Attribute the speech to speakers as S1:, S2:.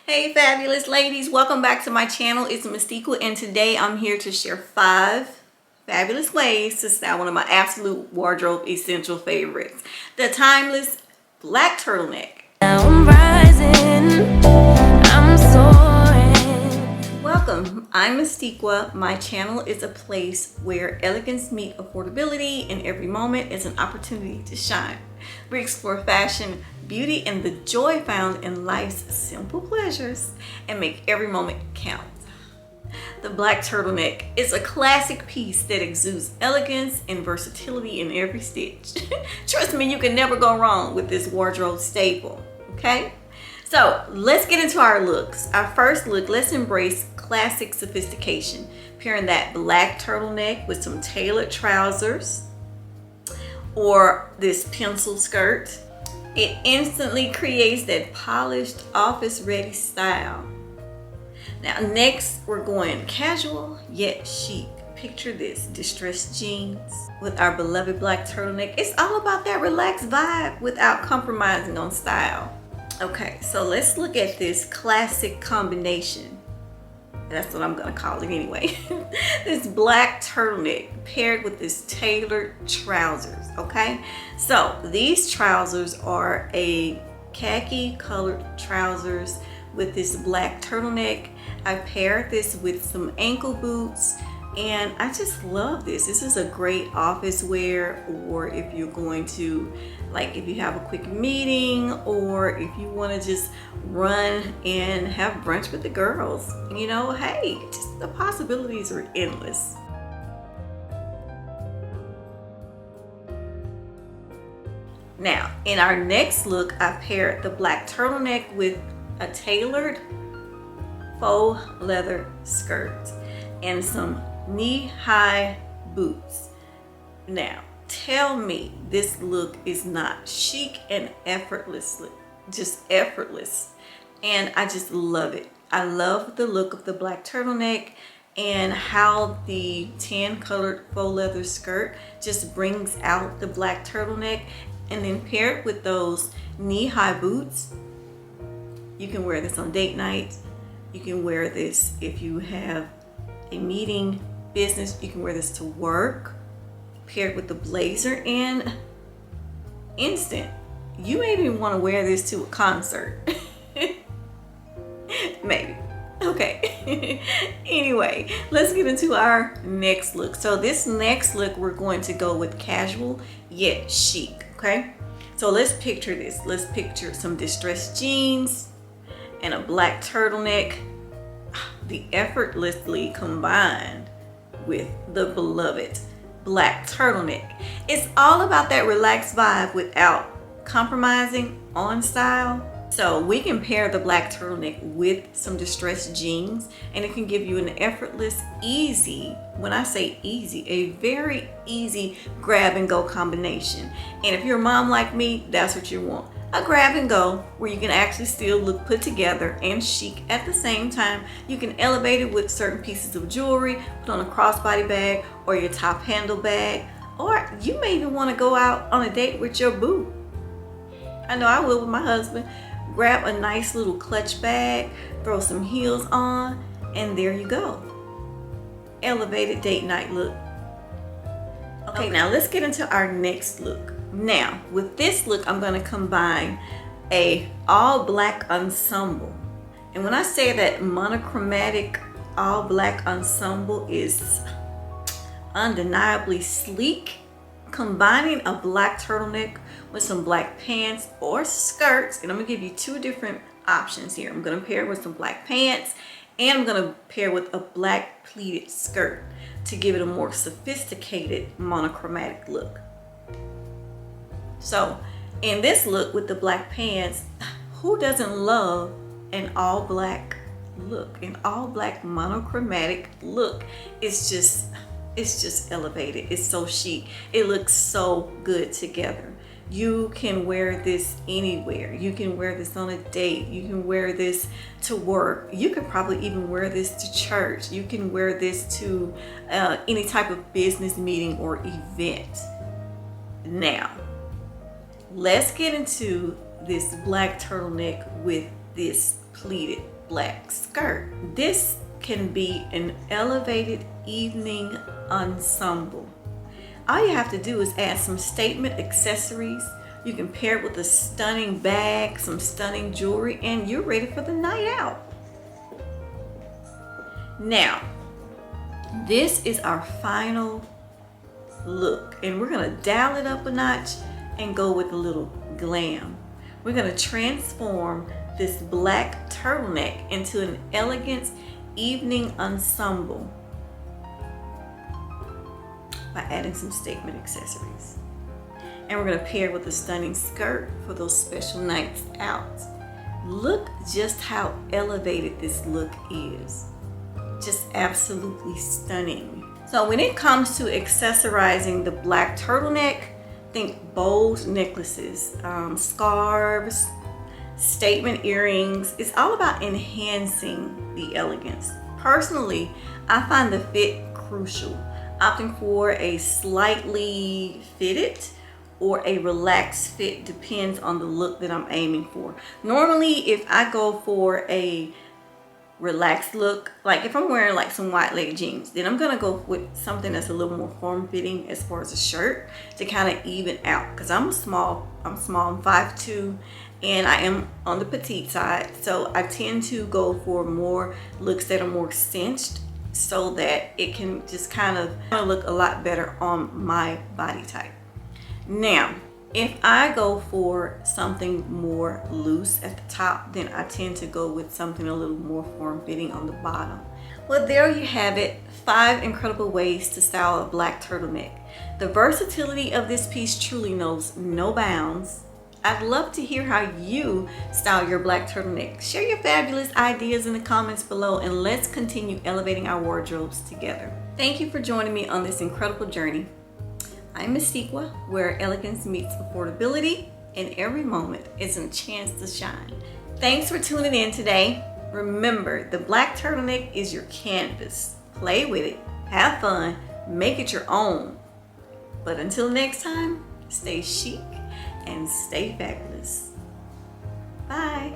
S1: Hey fabulous ladies, welcome back to my channel. It's Mystiqua and today I'm here to share 5 fabulous ways to style one of my absolute wardrobe essential favorites, the timeless black turtleneck. Now I'm rising, I'm soaring. Welcome, I'm Mystiqua. My channel is a place where elegance meets affordability and every moment is an opportunity to shine. We explore fashion, beauty, and the joy found in life's simple pleasures and make every moment count. The black turtleneck is a classic piece that exudes elegance and versatility in every stitch. Trust me, you can never go wrong with this wardrobe staple, okay? So let's get into our looks. Our first look, let's embrace classic sophistication, pairing that black turtleneck with some tailored trousers or this pencil skirt. It instantly creates that polished, office-ready style. Now next, we're going casual yet chic. Picture this, distressed jeans with our beloved black turtleneck. It's all about that relaxed vibe without compromising on style. Okay, so let's look at this classic combination. That's what I'm gonna call it anyway. This black turtleneck paired with this tailored trousers, okay? So these trousers are a khaki colored trousers with this black turtleneck. I paired this with some ankle boots and I just love this. This is a great office wear, or if you're going to, like if you have a quick meeting, or if you want to just run and have brunch with the girls, you know, hey, just the possibilities are endless. Now, in our next look, I paired the black turtleneck with a tailored faux leather skirt and some knee-high boots. Now, tell me this look is not chic and just effortless. And I just love it. I love the look of the black turtleneck and how the tan colored faux leather skirt just brings out the black turtleneck, and then paired with those knee-high boots. You can wear this on date night. You can wear this if you have a meeting, business. You can wear this to work, paired with the blazer, and instant. You may even want to wear this to a concert. Maybe. Okay. Anyway, let's get into our next look. So this next look, we're going to go with casual yet chic, okay? So let's picture this. Let's picture some distressed jeans and a black turtleneck, the effortlessly combined with the beloved black turtleneck. It's all about that relaxed vibe without compromising on style. So we can pair the black turtleneck with some distressed jeans and it can give you an effortless, easy, when I say easy, a very easy grab and go combination. And if you're a mom like me, that's what you want. A grab and go where you can actually still look put together and chic at the same time. You can elevate it with certain pieces of jewelry, put on a crossbody bag or your top handle bag, or you may even want to go out on a date with your boo. I know I will with my husband. Grab a nice little clutch bag, throw some heels on, and there you go. Elevated date night look. Okay, now let's get into our next look. Now, with this look, I'm going to combine a all black ensemble. And when I say that monochromatic all black ensemble is undeniably sleek, combining a black turtleneck with some black pants or skirts, and I'm going to give you 2 different options here. I'm going to pair with some black pants and I'm going to pair with a black pleated skirt to give it a more sophisticated monochromatic look. So in this look with the black pants, who doesn't love an all black look? An all black monochromatic look is just, it's just elevated. It's so chic. It looks so good together. You can wear this anywhere. You can wear this on a date. You can wear this to work. You could probably even wear this to church. You can wear this to any type of business meeting or event. Now, let's get into this black turtleneck with this pleated black skirt. This can be an elevated evening ensemble. All you have to do is add some statement accessories. You can pair it with a stunning bag, some stunning jewelry, and you're ready for the night out. Now, this is our final look, and we're gonna dial it up a notch and go with a little glam. We're gonna transform this black turtleneck into an elegant evening ensemble by adding some statement accessories. And we're gonna pair it with a stunning skirt for those special nights out. Look just how elevated this look is. Just absolutely stunning. So when it comes to accessorizing the black turtleneck, think bold necklaces, scarves, statement earrings. It's all about enhancing the elegance. Personally, I find the fit crucial, opting for a slightly fitted or a relaxed fit depends on the look that I'm aiming for. Normally, if I go for a relaxed look, like if I'm wearing like some wide leg jeans, then I'm gonna go with something that's a little more form-fitting as far as a shirt to kind of even out, because I'm small, I'm 5'2", and I am on the petite side, so I tend to go for more looks that are more cinched so that it can just kind of look a lot better on my body type. Now, if I go for something more loose at the top, then I tend to go with something a little more form-fitting on the bottom. Well, there you have it, 5 incredible ways to style a black turtleneck. The versatility of this piece truly knows no bounds. I'd love to hear how you style your black turtleneck. Share your fabulous ideas in the comments below, and let's continue elevating our wardrobes together. Thank you for joining me on this incredible journey. I'm Mystiqua, where elegance meets affordability, and every moment is a chance to shine. Thanks for tuning in today. Remember, the black turtleneck is your canvas. Play with it, have fun, make it your own. But until next time, stay chic and stay fabulous. Bye.